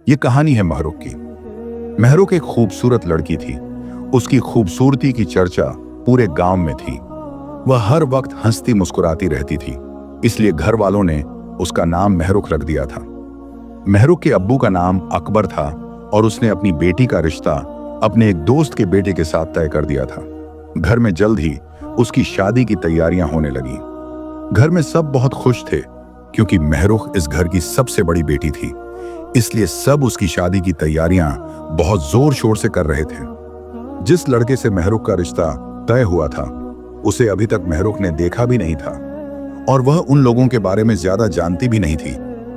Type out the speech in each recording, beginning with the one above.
ये कहानी है महरुख की। महरुख एक खूबसूरत लड़की थी। उसकी खूबसूरती की चर्चा पूरे गांव में थी। वह हर वक्त हंसती मुस्कुराती रहती थी, इसलिए घर वालों ने उसका नाम महरुख रख दिया था। महरुख के अब्बू का नाम अकबर था और उसने अपनी बेटी का रिश्ता अपने एक दोस्त के बेटे के साथ तय कर दिया था। घर में जल्द ही उसकी शादी की तैयारियां होने लगी। घर में सब बहुत खुश थे क्योंकि महरुख इस घर की सबसे बड़ी बेटी थी, इसलिए सब उसकी शादी की तैयारियां बहुत जोर शोर से कर रहे थे। जिस लड़के से महरुख का रिश्ता तय हुआ था उसे अभी तक महरुख ने देखा भी नहीं था और वह उन लोगों के बारे में ज्यादा जानती भी नहीं थी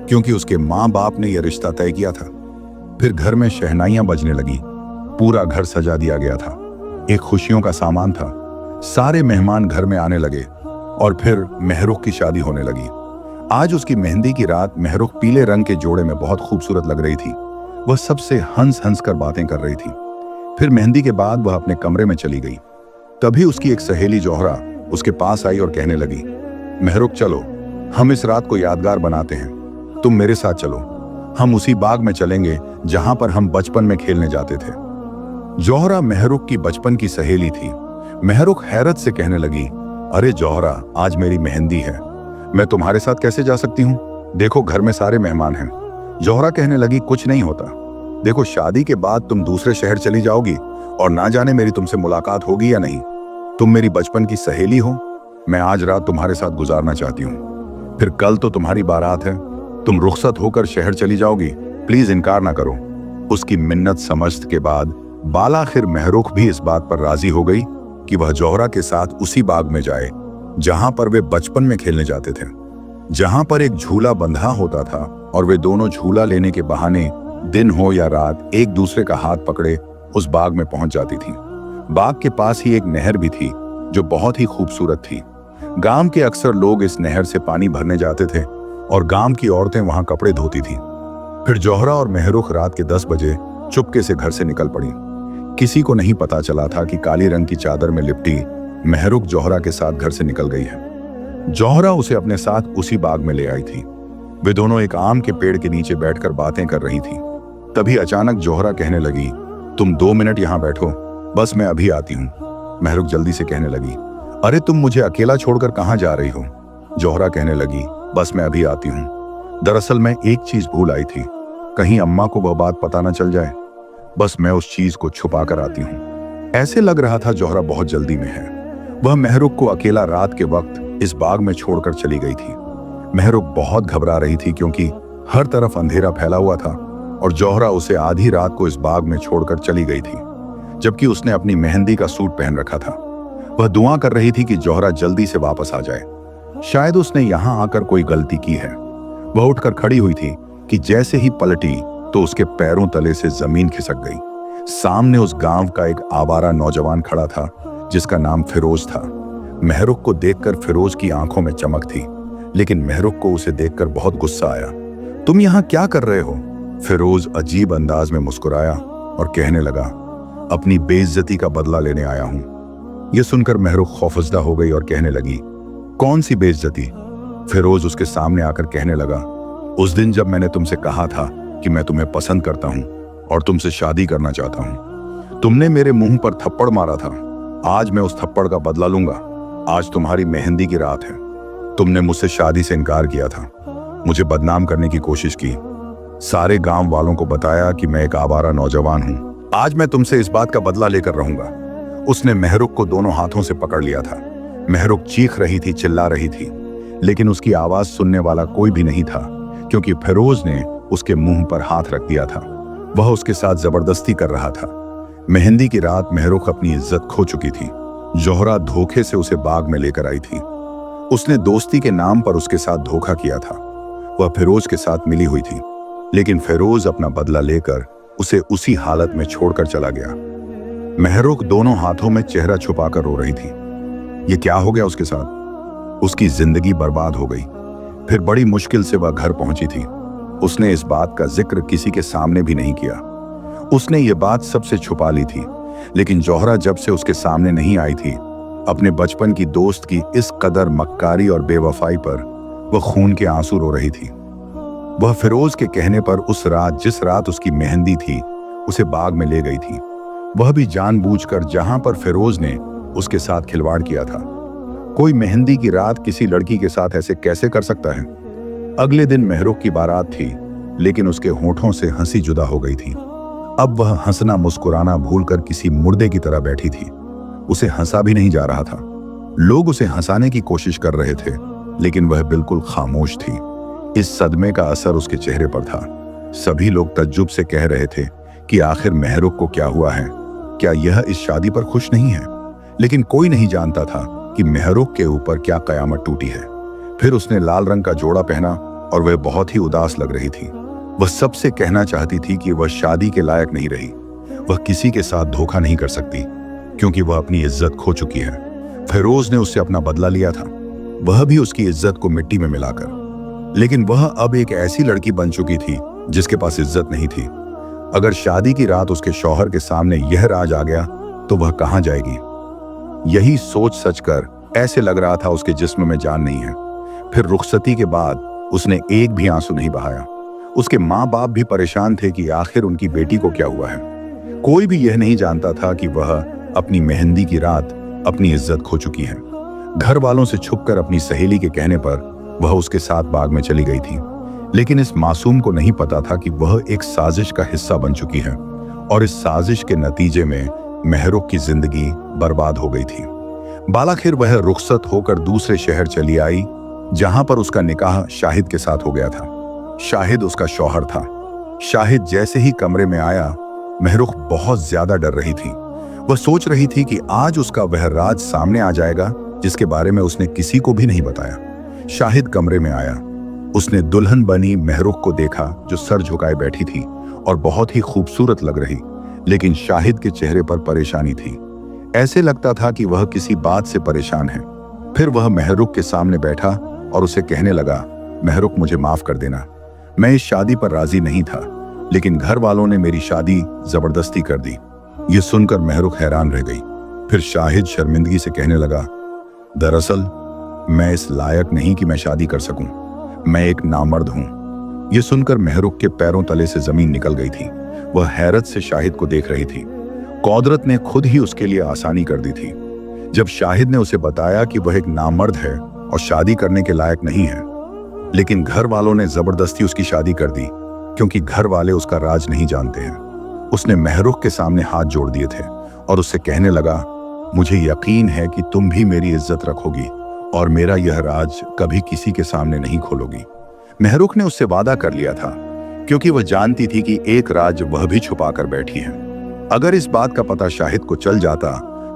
क्योंकि उसके माँ बाप ने यह रिश्ता तय किया था। फिर घर में शहनाइयां बजने लगी। पूरा घर सजा दिया गया था। एक खुशियों का सामान था। सारे मेहमान घर में आने लगे और फिर महरुख की शादी होने लगी। आज उसकी मेहंदी की रात महरुख पीले रंग के जोड़े में बहुत खूबसूरत लग रही थी। वह सबसे हंस हंस कर बातें कर रही थी। फिर मेहंदी के बाद वह अपने कमरे में चली गई। तभी उसकी एक सहेली जोहरा उसके पास आई और कहने लगी, महरुख चलो, हम इस रात को यादगार बनाते हैं। तुम मेरे साथ चलो, हम उसी बाग में चलेंगे जहां पर हम बचपन में खेलने जाते थे। जोहरा महरुख की बचपन की सहेली थी। महरुख हैरत से कहने लगी, अरे जोहरा, आज मेरी मेहंदी है, मैं तुम्हारे साथ कैसे जा सकती हूँ? देखो घर में सारे मेहमान हैं। जोहरा कहने लगी, कुछ नहीं होता। देखो शादी के बाद तुम दूसरे शहर चली जाओगी और ना जाने मेरी तुमसे मुलाकात होगी या नहीं। तुम मेरी बचपन की सहेली हो, मैं आज रात तुम्हारे साथ गुजारना चाहती हूँ। फिर कल तो तुम्हारी बारात है, तुम रुखसत होकर शहर चली जाओगी, प्लीज इनकार ना करो। उसकी मिन्नत समझने के बाद बालाखिर महरुख भी इस बात पर राजी हो गई कि वह जोहरा के साथ उसी बाग में जाए जहां पर वे बचपन में खेलने जाते थे, जहां पर एक झूला बंधा होता था और वे दोनों झूला लेने के बहाने दिन हो या रात एक दूसरे का हाथ पकड़े उस बाग में पहुंच जाती थी। बाग के पास ही एक नहर भी थी जो बहुत ही खूबसूरत थी। गांव के अक्सर लोग इस नहर से पानी भरने जाते थे और गांव की औरतें वहां कपड़े धोती थीं। फिर जोहरा और महरुख रात के 10 बजे चुपके से घर से निकल पड़ी। किसी को नहीं पता चला था कि काली रंग की चादर में लिपटी महरुख जोहरा के साथ घर से निकल गई है। जोहरा उसे अपने साथ उसी बाग में ले आई थी। वे दोनों एक आम के पेड़ के नीचे बैठकर बातें कर रही थी। तभी अचानक जोहरा कहने लगी, तुम 2 मिनट यहाँ बैठो, बस मैं अभी आती हूँ। महरुख जल्दी से कहने लगी, अरे तुम मुझे अकेला छोड़कर कहाँ जा रही हो? जोहरा कहने लगी, बस मैं अभी आती हूँ। दरअसल मैं एक चीज भूल आई थी, कहीं अम्मा को वह बात पता न चल जाए, बस मैं उस चीज को छुपा कर आती हूँ। ऐसे लग रहा था जोहरा बहुत जल्दी में है। वह महरुख को अकेला रात के वक्त इस बाग में छोड़कर चली गई थी। महरुख बहुत घबरा रही थी क्योंकि हर तरफ अंधेरा फैला हुआ था और जोहरा उसे आधी रात को इस बाग में छोड़कर चली गई थी, जबकि उसने अपनी मेहंदी का सूट पहन रखा था। वह दुआ कर रही थी कि जोहरा जल्दी से वापस आ जाए। शायद उसने यहां आकर कोई गलती की है। वह उठकर खड़ी हुई थी कि जैसे ही पलटी तो उसके पैरों तले से जमीन खिसक गई। सामने उस गांव का एक आवारा नौजवान खड़ा था जिसका नाम फिरोज था। महरुख को देखकर फिरोज की आंखों में चमक थी, लेकिन महरुख को उसे देखकर बहुत गुस्सा आया। तुम यहाँ क्या कर रहे हो? फिरोज अजीब अंदाज में मुस्कुराया और कहने लगा, अपनी बेइज्जती का बदला लेने आया हूं। यह सुनकर महरुख खौफजदा हो गई और कहने लगी, कौन सी बेइज्जती? फिरोज उसके सामने आकर कहने लगा, उस दिन जब मैंने तुमसे कहा था कि मैं तुम्हें पसंद करता हूं और तुमसे शादी करना चाहता हूं, तुमने मेरे मुंह पर थप्पड़ मारा था। आज मैं उस थप्पड़ का बदला लूंगा। आज तुम्हारी मेहंदी की रात है। तुमने मुझसे शादी से इनकार किया था, मुझे बदनाम करने की कोशिश की, सारे गांव वालों को बताया कि मैं एक आवारा नौजवान हूं। आज मैं तुमसे इस बात का बदला लेकर रहूंगा। उसने महरुख को दोनों हाथों से पकड़ लिया था। महरुख चीख रही थी, चिल्ला रही थी, लेकिन उसकी आवाज सुनने वाला कोई भी नहीं था क्योंकि फिरोज ने उसके मुंह पर हाथ रख दिया था। वह उसके साथ जबरदस्ती कर रहा था। मेहंदी की रात महरुख अपनी इज्जत खो चुकी थी। जोहरा धोखे से उसे बाग में लेकर आई थी। उसने दोस्ती के नाम पर उसके साथ धोखा किया था। वह फिरोज के साथ मिली हुई थी, लेकिन फिरोज अपना बदला लेकर उसे उसी हालत में छोड़कर चला गया। महरुख दोनों हाथों में चेहरा छुपाकर रो रही थी। ये क्या हो गया उसके साथ? उसकी जिंदगी बर्बाद हो गई। फिर बड़ी मुश्किल से वह घर पहुंची थी। उसने इस बात का जिक्र किसी के सामने भी नहीं किया। उसने ये बात सबसे छुपा ली थी, लेकिन जोहरा जब से उसके सामने नहीं आई थी, अपने बचपन की दोस्त की इस कदर मक्कारी और बेवफाई पर वह खून के आंसू रो रही थी। वह फिरोज के कहने पर उस रात, जिस रात उसकी मेहंदी थी, उसे बाग में ले गई थी। वह भी जानबूझकर, जहां पर फिरोज ने उसके साथ खिलवाड़ किया था। कोई मेहंदी की रात किसी लड़की के साथ ऐसे कैसे कर सकता है? अगले दिन महरुख की बारात थी, लेकिन उसके होठों से हंसी जुदा हो गई थी। अब वह हंसना मुस्कुराना भूलकर किसी मुर्दे की तरह बैठी थी। उसे हंसा भी नहीं जा रहा था। लोग उसे हंसाने की कोशिश कर रहे थे, लेकिन वह बिल्कुल खामोश थी। इस सदमे का असर उसके चेहरे पर था। सभी लोग तज्जुब से कह रहे थे कि आखिर महरुख को क्या हुआ है? क्या यह इस शादी पर खुश नहीं है? लेकिन कोई नहीं जानता था कि महरुख के ऊपर क्या कयामत टूटी है। फिर उसने लाल रंग का जोड़ा पहना और वह बहुत ही उदास लग रही थी। वह सबसे कहना चाहती थी कि वह शादी के लायक नहीं रही। वह किसी के साथ धोखा नहीं कर सकती, क्योंकि वह अपनी इज्जत खो चुकी है। फिरोज ने उससे अपना बदला लिया था, वह भी उसकी इज्जत को मिट्टी में मिलाकर। लेकिन वह अब एक ऐसी लड़की बन चुकी थी जिसके पास इज्जत नहीं थी। अगर शादी की रात उसके शौहर के सामने यह राज आ गया तो वह कहां जाएगी? यही सोच सच कर ऐसे लग रहा था उसके जिस्म में जान नहीं है। फिर रुखसती के बाद उसने एक भी आंसू नहीं बहाया। उसके माँ बाप भी परेशान थे कि आखिर उनकी बेटी को क्या हुआ है। कोई भी यह नहीं जानता था कि वह अपनी मेहंदी की रात अपनी इज्जत खो चुकी है। घर वालों से छुपकर अपनी सहेली के कहने पर वह उसके साथ बाग में चली गई थी। लेकिन इस मासूम को नहीं पता था कि वह एक साजिश का हिस्सा बन चुकी है, और इस साजिश के नतीजे में महरुख की जिंदगी बर्बाद हो गई थी। बालाखिर वह रुखसत होकर दूसरे शहर चली आई, जहां पर उसका निकाह शाहिद के साथ हो गया था। शाहिद उसका शौहर था। शाहिद जैसे ही कमरे में आया, महरुख बहुत ज्यादा डर रही थी। वह सोच रही थी कि आज उसका वह राज सामने आ जाएगा जिसके बारे में उसने किसी को भी नहीं बताया। शाहिद कमरे में आया। उसने दुल्हन बनी महरुख को देखा, जो सर झुकाए बैठी थी और बहुत ही खूबसूरत लग रही। लेकिन शाहिद के चेहरे पर परेशानी थी। ऐसे लगता था कि वह किसी बात से परेशान है। फिर वह महरुख के सामने बैठा और उसे कहने लगा, महरुख, मुझे माफ कर देना। मैं इस शादी पर राजी नहीं था, लेकिन घर वालों ने मेरी शादी जबरदस्ती कर दी। ये सुनकर महरुख हैरान रह गई। फिर शाहिद शर्मिंदगी से कहने लगा, दरअसल मैं इस लायक नहीं कि मैं शादी कर सकूं। मैं एक नामर्द हूं। यह सुनकर महरुख के पैरों तले से जमीन निकल गई थी। वह हैरत से शाहिद को देख रही थी। कुदरत ने खुद ही उसके लिए आसानी कर दी थी। जब शाहिद ने उसे बताया कि वह एक नामर्द है और शादी करने के लायक नहीं है, लेकिन घर वालों ने जबरदस्ती उसकी शादी कर दी, क्योंकि घर वाले उसका राज नहीं जानते हैं। उसने महरुख के सामने हाथ जोड़ दिए थे और उससे कहने लगा, मुझे यकीन है कि तुम भी मेरी इज्जत रखोगी और मेरा यह राज कभी किसी के सामने नहीं खोलोगी। महरुख ने उससे वादा कर लिया था, क्योंकि वह जानती थी कि एक राज वह भी छुपा कर बैठी है। अगर इस बात का पता शाहिद को चल जाता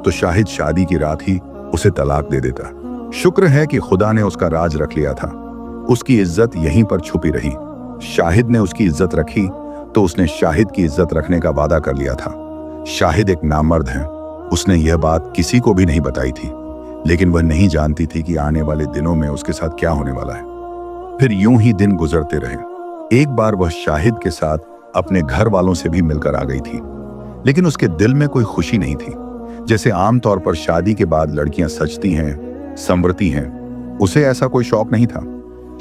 तो शाहिद शादी की रात ही उसे तलाक दे देता। शुक्र है कि खुदा ने उसका राज रख लिया था। उसकी इज्जत यहीं पर छुपी रही। शाहिद ने उसकी इज्जत रखी तो उसने शाहिद की इज्जत रखने का वादा कर लिया था। शाहिद एक नामर्द है। उसने यह बात किसी को भी नहीं बताई थी, लेकिन वह नहीं जानती थी कि आने वाले दिनों में उसके साथ क्या होने वाला है। फिर यूं ही दिन गुजरते रहे। एक बार वह शाहिद के साथ अपने घर वालों से भी मिलकर आ गई थी, लेकिन उसके दिल में कोई खुशी नहीं थी। जैसे आमतौर पर शादी के बाद लड़कियां सजती हैं, संवरती हैं, उसे ऐसा कोई शौक नहीं था।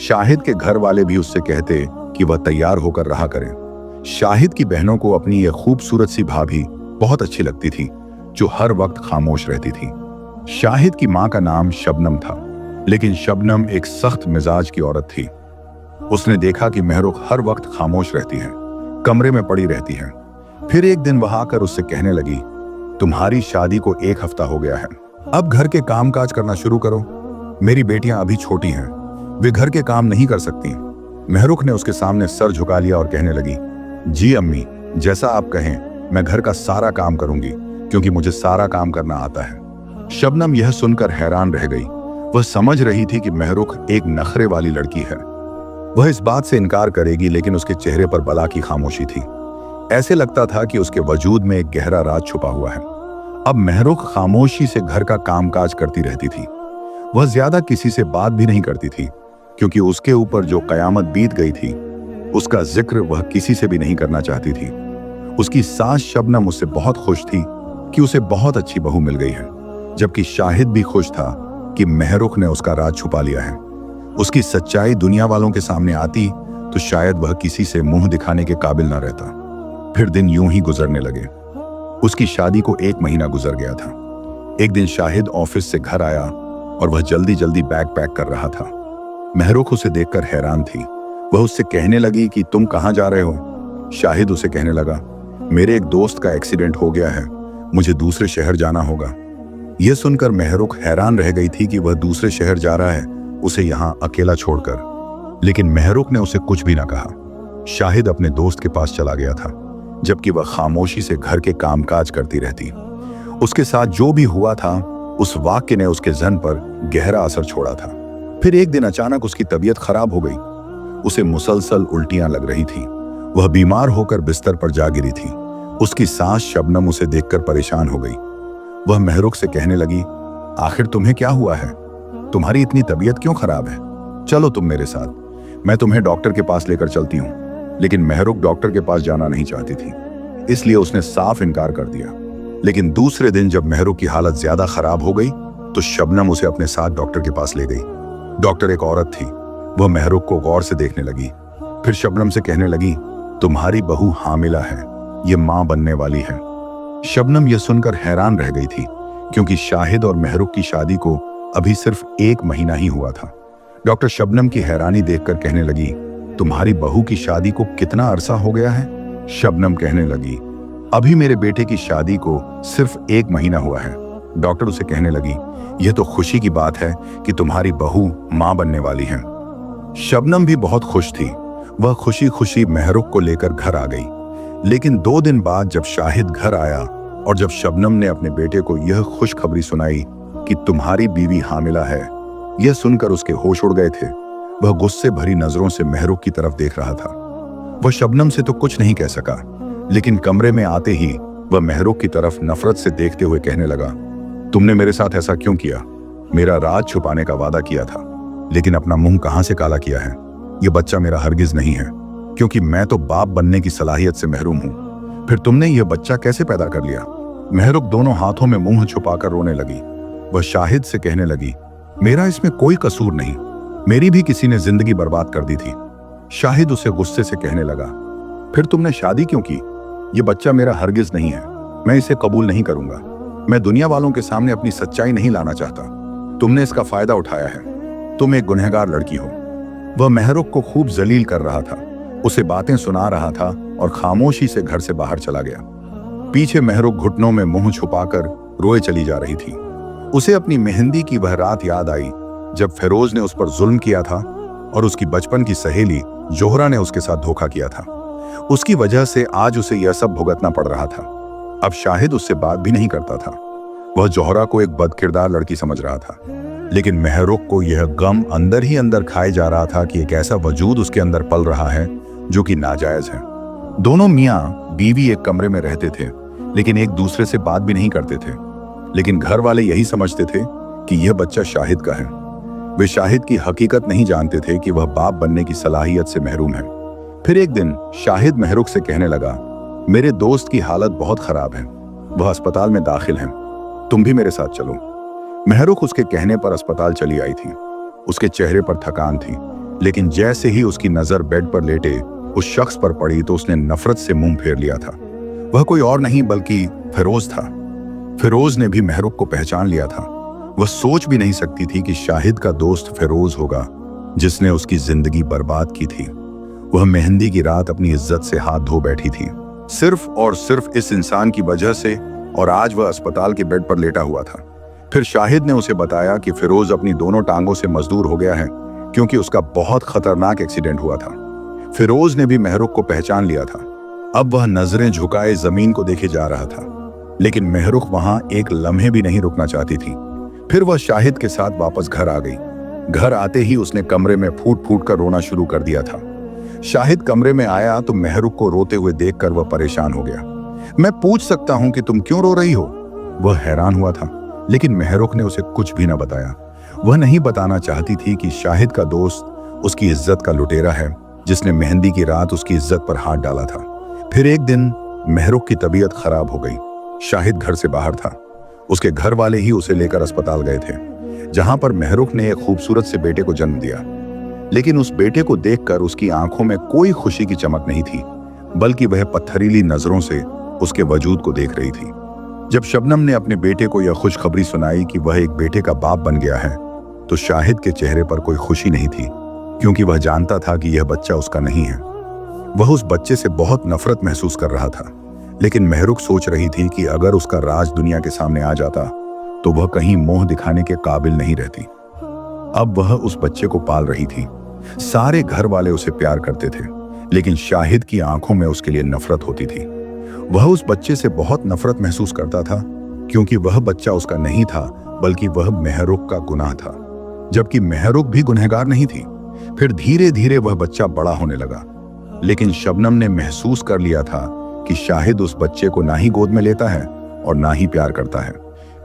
शाहिद के घर वाले भी उससे कहते कि वह तैयार होकर रहा करें। शाहिद की बहनों को अपनी यह खूबसूरत सी भाभी बहुत अच्छी लगती थी, जो हर वक्त खामोश रहती थी। शाहिद की मां का नाम शबनम था, लेकिन शबनम एक सख्त मिजाज की औरत थी। उसने देखा कि महरुख हर वक्त खामोश रहती है, कमरे में पड़ी रहती है। फिर एक दिन वह आकर उससे कहने लगी, तुम्हारी शादी को 1 हफ्ता हो गया है, अब घर के कामकाज करना शुरू करो। मेरी बेटियां अभी छोटी हैं, वे घर के काम नहीं कर सकती। महरुख ने उसके सामने सर झुका लिया और कहने लगी, जी अम्मी, जैसा आप कहें मैं घर का सारा काम करूंगी, क्योंकि मुझे सारा काम करना आता है। शबनम यह सुनकर हैरान रह गई। वह समझ रही थी कि महरुख एक नखरे वाली लड़की है। वह इस बात से इनकार करेगी, लेकिन उसके चेहरे पर बला की खामोशी थी। ऐसे लगता था कि उसके वजूद में एक गहरा राज छुपा हुआ है। अब महरुख खामोशी से घर का कामकाज करती रहती थी। वह ज्यादा किसी से बात भी नहीं करती थी, क्योंकि उसके ऊपर जो कयामत बीत गई थी उसका जिक्र वह किसी से भी नहीं करना चाहती थी। उसकी सास शबनम उससे बहुत खुश थी कि उसे बहुत अच्छी बहू मिल गई है, जबकि शाहिद भी खुश था कि महरुख ने उसका राज छुपा लिया है। उसकी सच्चाई दुनिया वालों के सामने आती तो शायद वह किसी से मुंह दिखाने के काबिल ना रहता। फिर दिन यूं ही गुजरने लगे। उसकी शादी को 1 महीना गुजर गया था। एक दिन शाहिद ऑफिस से घर आया और वह जल्दी जल्दी बैग पैक कर रहा था। महरुख उसे देखकर हैरान थी। वह उससे कहने लगी कि तुम कहाँ जा रहे हो? शाहिद उसे कहने लगा, मेरे एक दोस्त का एक्सीडेंट हो गया है, मुझे दूसरे शहर जाना होगा। यह सुनकर महरुख हैरान रह गई थी कि वह दूसरे शहर जा रहा है, उसे यहाँ अकेला छोड़कर। लेकिन महरुख ने उसे कुछ भी ना कहा। शाहिद अपने दोस्त के पास चला गया था, जबकि वह खामोशी से घर के कामकाज करती रहती। उसके साथ जो भी हुआ था, उस वाक्य ने उसके जहन पर गहरा असर छोड़ा था। फिर एक दिन अचानक उसकी तबीयत खराब हो गई। उसे मुसलसल उल्टियां लग रही थी। वह बीमार होकर बिस्तर पर जा गिरी थी। उसकी सास शबनम उसे देखकर परेशान हो गई। वह महरुख से कहने लगी, आखिर तुम्हें क्या हुआ है? तुम्हारी इतनी तबीयत क्यों खराब है? चलो तुम मेरे साथ, मैं तुम्हें डॉक्टर के पास लेकर चलती हूँ। लेकिन महरुख डॉक्टर के पास जाना नहीं चाहती थी, इसलिए उसने साफ इनकार कर दिया। लेकिन दूसरे दिन जब महरुख की हालत ज्यादा खराब हो गई तो शबनम उसे अपने साथ डॉक्टर के पास ले गई। डॉक्टर एक औरत थी। वह महरुख को गौर से देखने लगी। फिर शबनम से कहने लगी, तुम्हारी बहू हामिला है, ये मां बनने वाली है। शबनम यह सुनकर हैरान रह गई थी, क्योंकि शाहिद और महरुख की शादी को अभी सिर्फ 1 महीना ही हुआ था। डॉक्टर शबनम की हैरानी देखकर कहने लगी, तुम्हारी बहू की शादी को कितना अरसा हो गया है? शबनम कहने लगी, अभी मेरे बेटे की शादी को सिर्फ 1 महीना हुआ है। डॉक्टर उसे कहने लगी, यह तो खुशी की बात है कि तुम्हारी बहू मां बनने वाली है। शबनम भी बहुत खुश थी। वह खुशी खुशी महरुख को लेकर घर आ गई। लेकिन 2 दिन बाद जब शाहिद घर आया और जब शबनम ने अपने बेटे को यह खुशखबरी सुनाई कि तुम्हारी बीवी हामिला है, यह सुनकर उसके होश उड़ गए थे। वह गुस्से भरी नजरों से महरुख की तरफ देख रहा था। वह शबनम से तो कुछ नहीं कह सका, लेकिन कमरे में आते ही वह महरुख की तरफ नफरत से देखते हुए कहने लगा, तुमने मेरे साथ ऐसा क्यों किया? मेरा राज छुपाने का वादा किया था, लेकिन अपना मुंह कहां से काला किया है? यह बच्चा मेरा हरगिज नहीं है, क्योंकि मैं तो बाप बनने की सलाहियत से महरूम हूं। फिर तुमने यह बच्चा कैसे पैदा कर लिया? महरुख दोनों हाथों में मुंह छुपाकर रोने लगी। वह शाहिद से कहने लगी, मेरा इसमें कोई कसूर नहीं, मेरी भी किसी ने जिंदगी बर्बाद कर दी थी। शाहिद उसे गुस्से से कहने लगा, फिर तुमने शादी क्यों की? यह बच्चा मेरा हरगिज नहीं है, मैं इसे कबूल नहीं करूंगा। मैं दुनिया वालों के सामने अपनी सच्चाई नहीं लाना चाहता। तुमने इसका फायदा उठाया है। तुम एक गुनहगार लड़की हो। वह महरुख को खूब जलील कर रहा था, उसे बातें सुना रहा था और खामोशी से घर से बाहर चला गया। पीछे महरुख घुटनों में मुंह छुपाकर रोए चली जा रही थी। उसे अपनी मेहंदी की वह रात याद आई जब फिरोज ने उस पर जुल्म किया था और उसकी बचपन की सहेली जोहरा ने उसके साथ धोखा किया था। उसकी वजह से आज उसे यह सब भुगतना पड़ रहा था। अब शाहिद उससे बात भी नहीं करता था। वह जोहरा को एक बदकिरदार लड़की समझ रहा था, लेकिन महरुख को यह गम अंदर ही अंदर खाए जा रहा था कि एक ऐसा वजूद उसके अंदर पल रहा है जो कि नाजायज है। दोनों मियाँ बीवी एक कमरे में रहते थे, लेकिन एक दूसरे से बात भी नहीं करते थे। लेकिन घर वाले यही समझते थे कि यह बच्चा शाहिद का है। वे शाहिद की हकीकत नहीं जानते थे कि वह बाप बनने की सलाहियत से महरूम है। फिर एक दिन शाहिद महरुख से कहने लगा, मेरे दोस्त की हालत बहुत खराब है, वह अस्पताल में दाखिल है, तुम भी मेरे साथ चलो। महरुख उसके कहने पर अस्पताल चली आई थी। उसके चेहरे पर थकान थी, लेकिन जैसे ही उसकी नजर बेड पर लेटे उस शख्स पर पड़ी तो उसने नफरत से मुंह फेर लिया था। वह कोई और नहीं बल्कि फिरोज था। फिरोज ने भी महरुख को पहचान लिया था। वह सोच भी नहीं सकती थी कि शाहिद का दोस्त फिरोज होगा, जिसने उसकी जिंदगी बर्बाद की थी। वह मेहंदी की रात अपनी इज्जत से हाथ धो बैठी थी, सिर्फ और सिर्फ इस इंसान की वजह से, और आज वह अस्पताल के बेड पर लेटा हुआ था। फिर शाहिद ने उसे बताया कि फिरोज अपनी दोनों टांगों से मजदूर हो गया है, क्योंकि उसका बहुत खतरनाक एक्सीडेंट हुआ था। फिरोज ने भी महरुख को पहचान लिया था। अब वह नजरें झुकाए जमीन को देखे जा रहा था, लेकिन महरुख वहां एक लम्हे भी नहीं रुकना चाहती थी। फिर वह शाहिद के साथ वापस घर आ गई। घर आते ही उसने कमरे में फूट फूट कर रोना शुरू कर दिया था। शाहिद कमरे में आया तो महरुख को रोते हुए देखकर वह परेशान हो गया। मैं पूछ सकता हूं कि तुम क्यों रो रही हो? वह हैरान हुआ था, लेकिन महरुख ने उसे कुछ भी न बताया। वह नहीं बताना चाहती थी कि शाहिद का दोस्त उसकी इज्जत का लुटेरा है, जिसने मेहंदी की रात उसकी इज्जत पर हाथ डाला था। फिर एक दिन महरुख की तबीयत खराब हो गई। शाहिद घर से बाहर था। उसके घर वाले ही उसे लेकर अस्पताल गए थे, जहां पर महरुख ने एक खूबसूरत से बेटे को जन्म दिया। लेकिन उस बेटे को देखकर उसकी आंखों में कोई खुशी की चमक नहीं थी, बल्कि वह पत्थरीली नजरों से उसके वजूद को देख रही थी। जब शबनम ने अपने बेटे को यह खुशखबरी सुनाई कि वह एक बेटे का बाप बन गया है, तो शाहिद के चेहरे पर कोई खुशी नहीं थी, क्योंकि वह जानता था कि यह बच्चा उसका नहीं है। वह उस बच्चे से बहुत नफरत महसूस कर रहा था, लेकिन महरुख सोच रही थी कि अगर उसका राज दुनिया के सामने आ जाता तो वह कहीं मोह दिखाने के काबिल नहीं रहती। अब वह उस बच्चे को पाल रही थी। सारे घर वाले उसे प्यार करते थे, लेकिन शाहिद की आंखों में उसके लिए नफरत होती थी। वह उस बच्चे से बहुत नफरत महसूस करता था, क्योंकि वह बच्चा उसका नहीं था, बल्कि वह महरुख का गुनाह था, जबकि महरुख भी गुनहगार नहीं थी। फिर धीरे धीरे वह बच्चा बड़ा होने लगा, लेकिन शबनम ने महसूस कर लिया था कि शाहिद उस बच्चे को ना ही गोद में लेता है और ना ही प्यार करता है।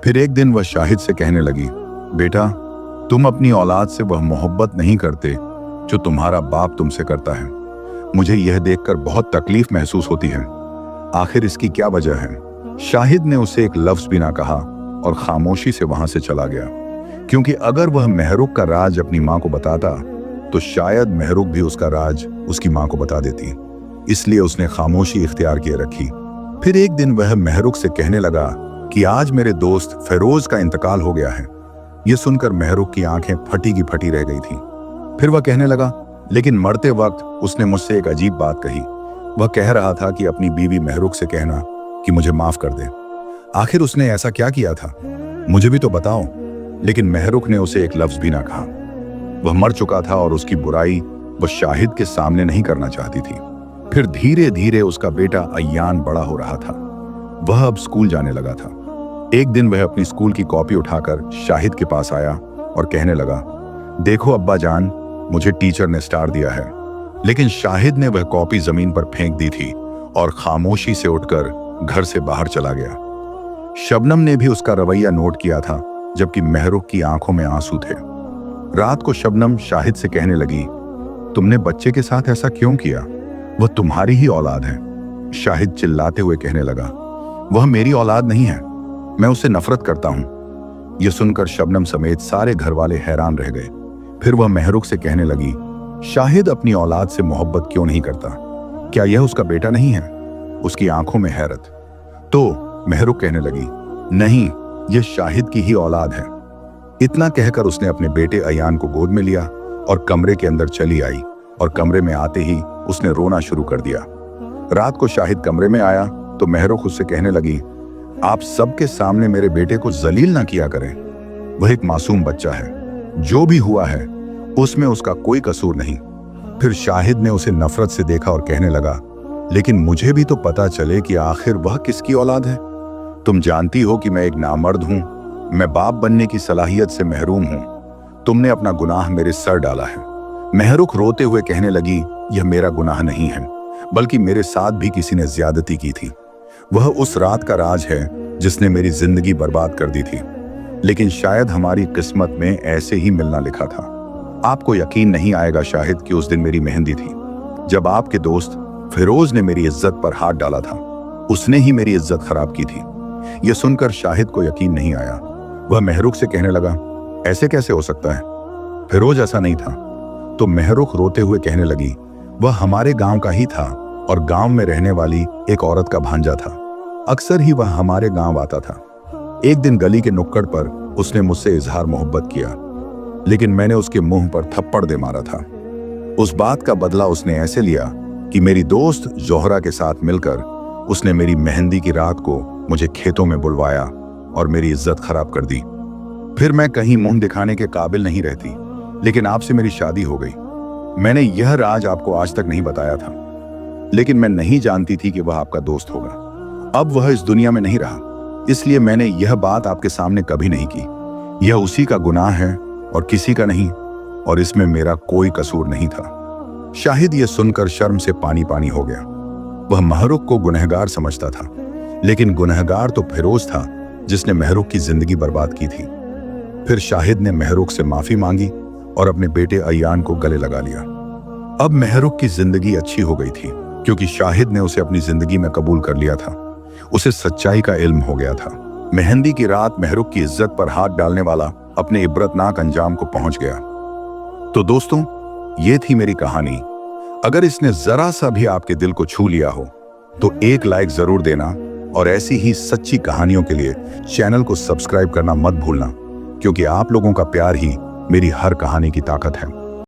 फिर एक दिन वह शाहिद से कहने लगी, बेटा, तुम अपनी औलाद से वह मोहब्बत नहीं करते जो तुम्हारा बाप तुमसे करता है। मुझे यह देखकर बहुत तकलीफ महसूस होती है। आखिर इसकी क्या वजह है? शाहिद ने उसे एक लफ्ज भी ना कहा और खामोशी से वहां से चला गया, क्योंकि अगर वह महरुख का राज अपनी मां को बताता तो शायद महरुख भी उसका राज उसकी मां को बता देती। इसलिए उसने खामोशी इख्तियार किए रखी। फिर एक दिन वह महरुख से कहने लगा कि आज मेरे दोस्त फेरोज का इंतकाल हो गया है। यह सुनकर महरुख की आंखें फटी की फटी रह गई थी। फिर वह कहने लगा, लेकिन मरते वक्त उसने मुझसे एक अजीब बात कही। वह कह रहा था कि अपनी बीवी महरुख से कहना कि मुझे माफ कर दे। आखिर उसने ऐसा क्या किया था? मुझे भी तो बताओ। लेकिन महरुख ने उसे एक लफ्ज भी ना कहा। वह मर चुका था और उसकी बुराई वह शाहिद के सामने नहीं करना चाहती थी। फिर धीरे धीरे उसका बेटा अय्यान बड़ा हो रहा था। वह अब स्कूल जाने लगा था। एक दिन वह अपनी स्कूल की कॉपी उठाकर शाहिद के पास आया और कहने लगा, देखो अब्बा जान, मुझे टीचर ने स्टार दिया है। लेकिन शाहिद ने वह कॉपी जमीन पर फेंक दी थी और खामोशी से उठकर घर से बाहर चला गया। शबनम ने भी उसका रवैया नोट किया था, जबकि महरुख की आंखों में आंसू थे। रात को शबनम शाहिद से कहने लगी, तुमने बच्चे के साथ ऐसा क्यों किया? वह तुम्हारी ही औलाद है। शाहिद चिल्लाते हुए कहने लगा, वह मेरी औलाद नहीं है, मैं उससे नफरत करता हूं। यह सुनकर शबनम समेत सारे घर वाले हैरान रह गए। फिर वह महरुख से कहने लगी, शाहिद अपनी औलाद से मोहब्बत क्यों नहीं करता? क्या यह उसका बेटा नहीं है? उसकी आंखों में हैरत। तो महरुख कहने लगी, नहीं, यह शाहिद की ही औलाद है। इतना कहकर उसने अपने बेटे अयान को गोद में लिया और कमरे के अंदर चली आई, और कमरे में आते ही उसने रोना शुरू कर दिया। रात को शाहिद कमरे में आया तो महरुख उससे कहने लगी, आप सबके सामने मेरे बेटे को जलील ना किया करें। वह एक मासूम बच्चा है, जो भी हुआ है उसमें उसका कोई कसूर नहीं। फिर शाहिद ने उसे नफरत से देखा और कहने लगा, लेकिन मुझे भी तो पता चले कि आखिर वह किसकी औलाद है। तुम जानती हो कि मैं एक नामर्द हूं, मैं बाप बनने की सलाहियत से महरूम हूं। तुमने अपना गुनाह मेरे सर डाला है। महरुख रोते हुए कहने लगी, यह मेरा गुनाह नहीं है, बल्कि मेरे साथ भी किसी ने ज्यादती की थी। वह उस रात का राज है जिसने मेरी जिंदगी बर्बाद कर दी थी, लेकिन शायद हमारी किस्मत में ऐसे ही मिलना लिखा था। आपको यकीन नहीं आएगा शाहिद कि उस दिन मेरी मेहंदी थी, जब आपके दोस्त फिरोज ने मेरी इज्जत पर हाथ डाला था। उसने ही मेरी इज्जत खराब की थी। यह सुनकर शाहिद को यकीन नहीं आया। वह महरुख से कहने लगा, ऐसे कैसे हो सकता है? फिरोज ऐसा नहीं था। तो महरुख रोते हुए कहने लगी, वह हमारे गांव का ही था और गांव में रहने वाली एक औरत का भांजा था। अक्सर ही वह हमारे गांव आता था। एक दिन गली के नुक्कड़ पर उसने मुझसे इजहार मोहब्बत किया, लेकिन मैंने उसके मुंह पर थप्पड़ दे मारा था। उस बात का बदला उसने ऐसे लिया कि मेरी दोस्त जोहरा के साथ मिलकर उसने मेरी मेहंदी की रात को मुझे खेतों में बुलवाया और मेरी इज्जत खराब कर दी। फिर मैं कहीं मुंह दिखाने के काबिल नहीं रहती, लेकिन आपसे मेरी शादी हो गई। मैंने यह राज आपको आज तक नहीं बताया था, लेकिन मैं नहीं जानती थी कि वह आपका दोस्त होगा। अब वह इस दुनिया में नहीं रहा, इसलिए मैंने यह बात आपके सामने कभी नहीं की। यह उसी का गुनाह है और किसी का नहीं, और इसमें मेरा कोई कसूर नहीं था। शाहिद यह सुनकर शर्म से पानी पानी हो गया। वह महरुख को गुनहगार समझता था, लेकिन गुनहगार तो फिरोज था जिसने महरुख की जिंदगी बर्बाद की थी। फिर शाहिद ने महरुख से माफी मांगी और अपने बेटे अय्यान को गले लगा लिया। अब महरुख की जिंदगी अच्छी हो गई थी, क्योंकि शाहिद ने उसे अपनी जिंदगी में कबूल कर लिया था। उसे सच्चाई का इल्म हो गया था। मेहंदी की रात महरुख की इज्जत पर हाथ डालने वाला अपने इबरतनाक अंजाम को पहुंच गया। तो दोस्तों, ये थी मेरी कहानी। अगर इसने जरा सा भी आपके दिल को छू लिया हो तो एक लाइक जरूर देना, और ऐसी ही सच्ची कहानियों के लिए चैनल को सब्सक्राइब करना मत भूलना, क्योंकि आप लोगों का प्यार ही मेरी हर कहानी की ताकत है।